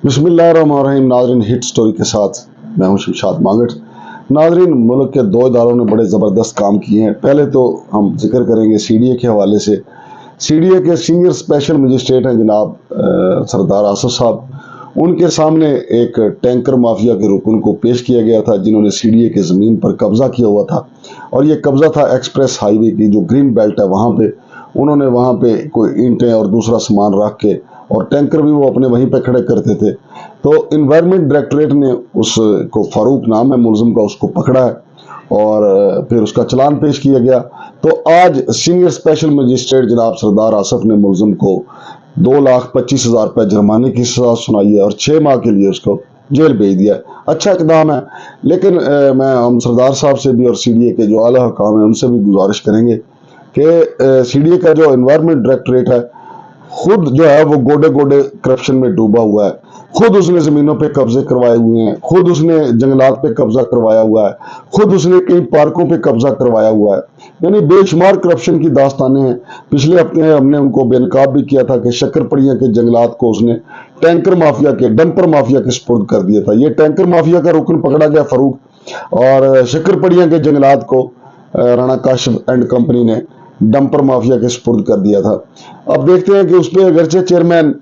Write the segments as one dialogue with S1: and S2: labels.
S1: बिस्मिल्लाहिर्रहमानिर्रहीम। नाजरीन, hit story के साथ मैं हूं शमशाद मांगट। नाजरीन, मुल्क के दो इदारों ने बड़े ज़बरदस्त काम किए हैं। पहले तो हम जिक्र करेंगे सीडीए के हवाले से। सीडीए के सीनियर स्पेशल मजिस्ट्रेट हैं जनाब सरदार आसफ साहब। उनके सामने एक टैंकर माफिया के रुकन को पेश किया गया था जिन्होंने सीडीए की ज़मीन पर कब्जा किया हुआ था, और ये कब्जा था एक्सप्रेस हाईवे की जो ग्रीन बेल्ट है वहाँ पे। उन्होंने वहाँ पे कोई ईंटें और दूसरा सामान रख के, और टैंकर भी वो अपने वहीं पे खड़े करते थे। तो इन्वायरमेंट डायरेक्टरेट ने उसको, फारूक नाम है मुलजिम का, उसको पकड़ा है और फिर उसका चलान पेश किया गया। तो आज सीनियर स्पेशल मजिस्ट्रेट जनाब सरदार आसफ ने मुलजिम को 2,25,000 रुपये जुर्माने की सजा सुनाई है और 6 माह के लिए उसको जेल भेज दिया है। अच्छा इकदाम है, लेकिन हम सरदार साहब से भी और सीडीए के जो आला हुकाम है उनसे भी गुजारिश करेंगे कि सीडीए का जो इन्वायरमेंट डायरेक्टरेट है खुद जो है वो गोडे गोडे करप्शन में डूबा हुआ है। खुद उसने जमीनों पे कब्जे करवाए हुए हैं, खुद उसने जंगलात पे कब्जा करवाया हुआ है, खुद उसने कई पार्कों पे कब्जा करवाया हुआ है। यानी बेशुमार करप्शन की दास्तानें हैं। पिछले हफ्ते हमने उनको बेनकाब भी किया था कि शक्करपड़िया के जंगलात को उसने टैंकर माफिया के, डंपर माफिया के सुपुर्द कर दिया था। ये टैंकर माफिया का रुकन पकड़ा गया फारूक, और शक्करपड़िया के जंगलात को राणा काशिफ एंड कंपनी ने डंपर माफिया के सुपुर्द कर दिया था। अब देखते हैं कि उस पर अगरचे चेयरमैन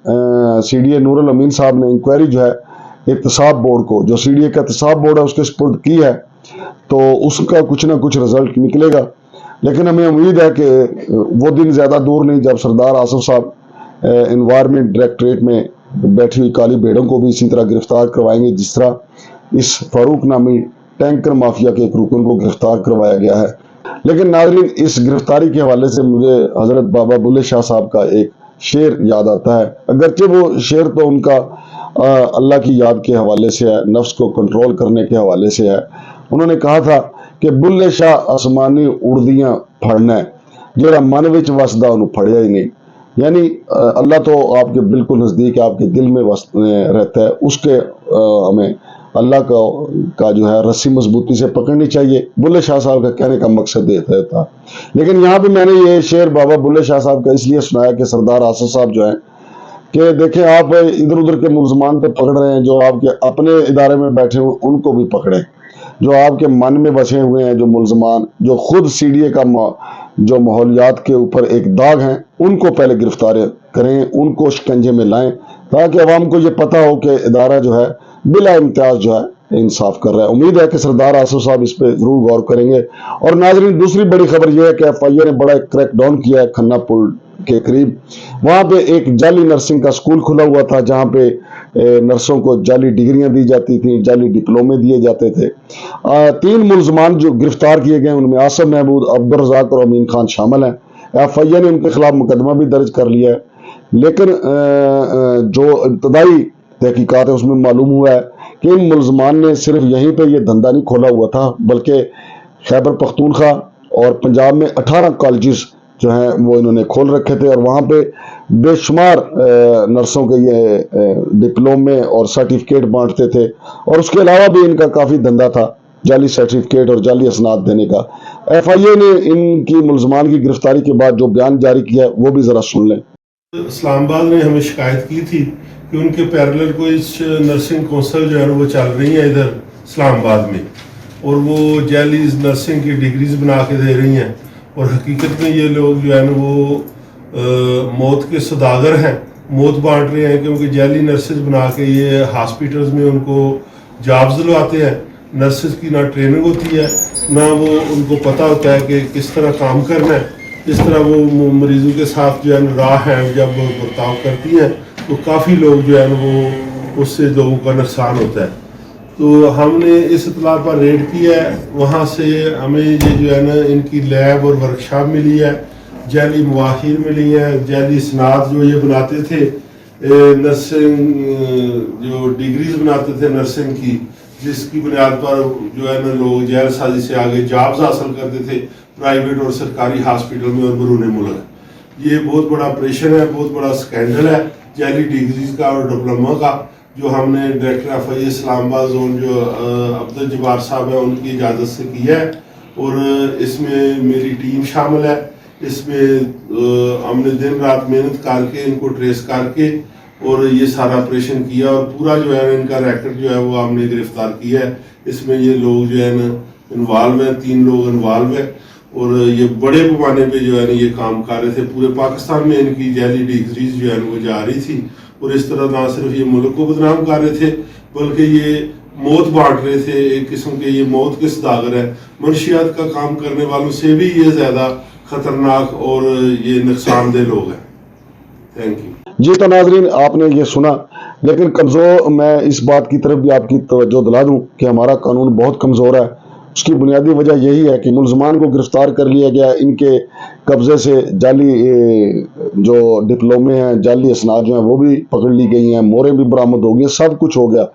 S1: सीडीए नूरुल अमीन साहब ने इंक्वायरी जो है एहतसाब बोर्ड को, जो सीडीए का एहतसाब बोर्ड है, उसके सुपुर्द की है, तो उसका कुछ ना कुछ रिजल्ट निकलेगा। लेकिन हमें उम्मीद है कि वो दिन ज़्यादा दूर नहीं जब सरदार आसफ साहब इन्वायरमेंट डायरेक्टरेट में बैठी हुई काली भेड़ों को भी इसी तरह गिरफ्तार करवाएंगे जिस तरह इस फारूक नामी टैंकर माफिया के एक रुकन को गिरफ्तार करवाया गया है। लेकिन नाज़रीन, इस गिरफ्तारी के हवाले से मुझे हजरत बाबा बुल्ले शाह साहब का एक शेर याद आता है। अगरचे वो शेर तो उनका अल्लाह की याद के हवाले से है, नफ्स को कंट्रोल करने के हवाले से है। उन्होंने कहा था कि बुल्ले शाह आसमानी उड़दियां फड़ना जरा मन विच वसदा उन्हें फड़िया ही नहीं। यानी अल्लाह तो आपके बिल्कुल नज़दीक है, आपके दिल में रहता है। उसके हमें अल्लाह का जो है रस्सी मजबूती से पकड़नी चाहिए। बुल्ले शाह साहब का कहने का मकसद ये था। लेकिन यहाँ पे मैंने ये शेर बाबा बुल्ले शाह साहब का इसलिए सुनाया कि सरदार आसफ साहब जो है कि देखें, आप इधर उधर के मुलजमान पे पकड़ रहे हैं, जो आपके अपने इदारे में बैठे हुए उनको भी पकड़ें। जो आपके मन में बसे हुए हैं, जो मुलजमान, जो खुद सीडीए का जो माहौलियात के ऊपर एक दाग हैं, उनको पहले गिरफ्तार करें, उनको शिकंजे में लाएं, ताकि अवाम को ये पता हो कि इदारा जो है बिला इम्तियाज जो है इंसाफ कर रहा है। उम्मीद है कि सरदार आसफ साहब इस पे जरूर गौर करेंगे। और नाजरीन, दूसरी बड़ी खबर यह है कि एफआईए ने बड़ा क्रैक डाउन किया है खन्ना पुल के करीब। वहां पे एक जाली नर्सिंग का स्कूल खुला हुआ था जहां पे नर्सों को जाली डिग्रियां दी जाती थी, जाली डिप्लोमे दिए जाते थे। 3 मुलजमान जो गिरफ्तार किए गए उनमें आसम महमूद, अब्दुल रज़ाक और अमीन खान शामिल हैं। एफआईए ने उनके खिलाफ मुकदमा भी दर्ज कर लिया है। लेकिन जो इब्तदाई तहकीकात है उसमें मालूम हुआ है कि इन मुलजमान ने सिर्फ यहीं पे ये धंधा नहीं खोला हुआ था, बल्कि खैबर पख्तूनख्वा और पंजाब में 18 कॉलेजेस जो हैं वो इन्होंने खोल रखे थे, और वहाँ पे बेशुमार नर्सों के ये डिप्लोमे और सर्टिफिकेट बांटते थे। और उसके अलावा भी इनका काफ़ी धंधा था जाली सर्टिफिकेट और जाली असनाद देने का। एफआईए ने इनकी मुलजमान की गिरफ्तारी के बाद जो बयान जारी किया है वो भी ज़रा सुन लें।
S2: इस्लामाबाद ने हमें शिकायत की थी कि उनके पैरेलल कोई नर्सिंग कौंसल जो है वो चल रही है इधर इस्लामाबाद में, और वो जाली नर्सिंग की डिग्रीज बना के दे रही हैं, और हकीकत में ये लोग जो है ना वो मौत के सौदागर हैं, मौत बांट रहे हैं, क्योंकि जाली नर्सेज बना के ये हॉस्पिटल्स में उनको जॉब्स दिलवाते हैं। नर्सेज की ना ट्रेनिंग होती है, ना वो उनको पता होता है कि किस तरह काम करना है। इस तरह वो मरीजों के साथ जो है राह है जब बर्ताव करती हैं तो काफ़ी लोग जो है वो उससे लोगों का नुकसान होता है। तो हमने इस इतला पर रेड किया है, वहाँ से हमें ये जो है ना इनकी लैब और वर्कशॉप मिली है, जाली मवाहिर मिली है, जाली स्नात जो ये बनाते थे, नर्सिंग जो डिग्रीज बनाते थे नर्सिंग की, जिसकी बुनियाद पर जो है ना लोग जैल साजी से आगे जॉब्स हासिल करते थे प्राइवेट और सरकारी हॉस्पिटल में और बरूने मुल्क। ये बहुत बड़ा ऑपरेशन है, बहुत बड़ा स्कैंडल है जाली डिग्रीज का और डिप्लोमा का, जो हमने डायरेक्टर एफआईए इस्लामाबाद जोन जो अब्दुल जब्बार साहब है उनकी इजाज़त से किया है। और इसमें मेरी टीम शामिल है। इसमें हमने दिन रात मेहनत करके इनको ट्रेस करके اور یہ سارا آپریشن کیا اور پورا جو ہے ان کا ریکٹ جو ہے وہ ہم نے گرفتار کیا ہے. اس میں یہ لوگ جو ہے نا انوالو ہیں, 3 لوگ انوالو ہیں اور یہ بڑے پیمانے پہ جو ہے نا یہ کام کر رہے تھے. پورے پاکستان میں ان کی جعلی ڈگریز جو ہے نا وہ جا رہی تھی اور اس طرح نہ صرف یہ ملک کو بدنام کر رہے تھے بلکہ یہ موت بانٹ رہے تھے. ایک قسم کے یہ موت کے سوداگر ہے. منشیات کا کام کرنے والوں سے بھی یہ زیادہ خطرناک اور یہ نقصان دہ لوگ ہیں. Thank you.
S1: جی تو ناظرین آپ نے یہ سنا, لیکن کمزور میں اس بات کی طرف بھی آپ کی توجہ دلا دوں کہ ہمارا قانون بہت کمزور ہے. اس کی بنیادی وجہ یہی ہے کہ ملزمان کو گرفتار کر لیا گیا, ان کے قبضے سے جعلی جو ڈپلومے ہیں, جعلی اسناد جو ہیں وہ بھی پکڑ لی گئی ہیں, موریں بھی برآمد ہو گئی, سب کچھ ہو گیا.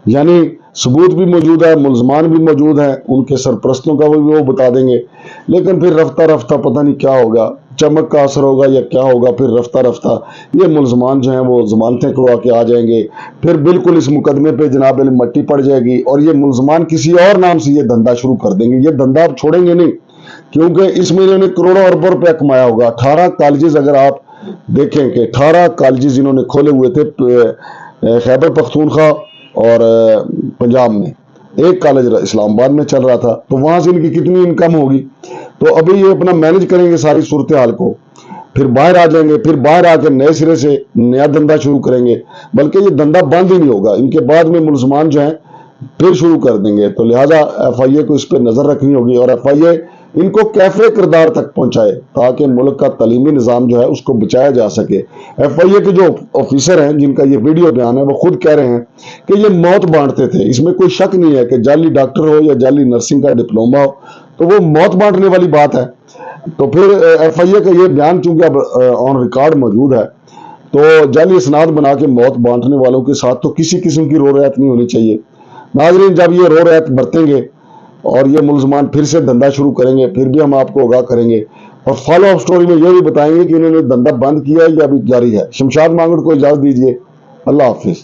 S1: یعنی ثبوت بھی موجود ہے, ملزمان بھی موجود ہیں, ان کے سرپرستوں کا وہ بتا دیں گے. لیکن پھر رفتہ رفتہ پتہ نہیں کیا ہوگا, چمک کا اثر ہوگا یا کیا ہوگا, پھر رفتہ رفتہ یہ ملزمان جو ہیں وہ ضمانتیں کروا کے آ جائیں گے. پھر بالکل اس مقدمے پہ جناب علی مٹی پڑ جائے گی اور یہ ملزمان کسی اور نام سے یہ دھندا شروع کر دیں گے. یہ دھندا آپ چھوڑیں گے نہیں, کیونکہ اس میں انہوں نے کروڑوں اربوں روپیہ کمایا ہوگا. 18 کالجز اگر آپ دیکھیں کہ 18 کالجز انہوں نے کھولے ہوئے تھے خیبر پختونخوا اور پنجاب میں. ایک کالج اسلام آباد میں چل رہا تھا, تو وہاں سے ان کی کتنی انکم ہوگی. تو ابھی یہ اپنا مینج کریں گے ساری صورتحال کو, پھر باہر آ جائیں گے, پھر باہر آ کے نئے سرے سے نیا دھندا شروع کریں گے. بلکہ یہ دھندا بند ہی نہیں ہوگا, ان کے بعد میں ملزمان جو ہیں پھر شروع کر دیں گے. تو لہٰذا ایف آئی اے کو اس پہ نظر رکھنی ہوگی اور ایف آئی اے ان کو کیفے کردار تک پہنچائے تاکہ ملک کا تعلیمی نظام جو ہے اس کو بچایا جا سکے. ایف آئی اے کے جو آفیسر ہیں جن کا یہ ویڈیو بیان ہے وہ خود کہہ رہے ہیں کہ یہ موت بانٹتے تھے. اس میں کوئی شک نہیں ہے کہ جعلی ڈاکٹر ہو یا جعلی نرسنگ کا ڈپلوما ہو تو وہ موت بانٹنے والی بات ہے. تو پھر ایف آئی اے کا یہ بیان چونکہ اب آن ریکارڈ موجود ہے, تو جعلی اسناد بنا کے موت بانٹنے والوں کے ساتھ تو کسی قسم کی رو ریت نہیں ہونی چاہیے. ناظرین جب یہ رو ریت برتیں گے اور یہ ملزمان پھر سے دھندا شروع کریں گے, پھر بھی ہم آپ کو آگاہ کریں گے اور فالو اپ سٹوری میں یہ بھی بتائیں گے کہ انہوں نے دھندا بند کیا ہے یا ابھی جاری ہے. شمشاد مانگڑ کو اجازت دیجیے. اللہ حافظ.